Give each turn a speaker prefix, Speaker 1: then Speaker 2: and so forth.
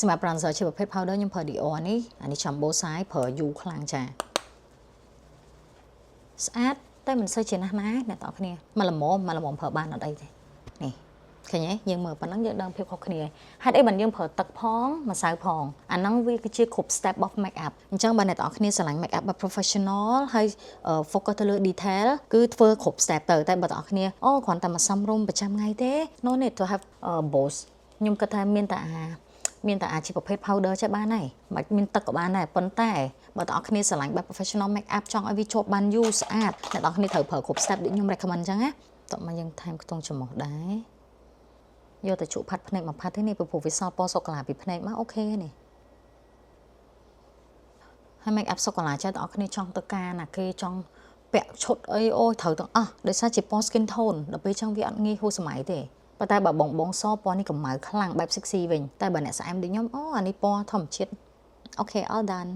Speaker 1: សម្រាប់ bronzer ជាប្រភេទ powder ខ្ញុំប្រើ Dior នេះអានេះ Jumbo size ប្រើយូរខ្លាំងចាស្អាតតែមិនសូវជាណាស់ណាអ្នកទាំងអស់គ្នាមកល្មមប្រើបានអត់អីទេនេះឃើញទេយើងមើលប៉ុណ្ណឹងយើងដឹងភាពខុសគ្នាហេតុអីបានយើងប្រើទឹកផងម្សៅផងអាហ្នឹងវាគឺជាគ្រប់ step of make up អញ្ចឹងបើអ្នកទាំងអស់គ្នាស្រឡាញ់ make up បែប professional ហើយ focus ទៅលើ detail គឺធ្វើគ្រប់ step ទៅតែបើអ្នកទាំងអស់គ្នាអូគ្រាន់តែមកសំរុំប្រចាំថ្ងៃទេ no need to have both ខ្ញុំគិតថាមានតែអាជាប្រភេទ powder ចេះបានហើយមិនមានទឹកក៏បានដែរប៉ុន្តែបើអ្នកនរគ្នាស្រឡាញ់បែប professional make up ចង់ឲ្យវាជាប់បានយូរស្អាតអ្នកនរគ្នាត្រូវប្រើគ្រប់ step ដូចខ្ញុំ recommend អញ្ចឹងណាតោះមកយើងថែមខ្ទង់ច្រមុះដែរយកទៅជក់ផាត់ភ្នែកមកផាត់ទេនេះព្រោះវាសល់ពណ៌សូកូឡាពីភ្នែកមកអូខេនេះហើយ make up សូកូឡាចេះអ្នកនរគ្នាចង់ទៅការណាគេចង់ពាក់ឈុតអីអូយត្រូវទាំងអស់ដោយសារជាពណ៌ skin tone ដល់ពេលចឹងវាអត់ងាយហួសសម័យទេប៉ុន្តែបើបងសពណ៌នេះកម្ៅខ្លាំងបែប sexy វិញតែបើអ្នកស្អែមដូចខ្ញុំអូអានេះពណ៌ធម្មជាតិអូខេ all done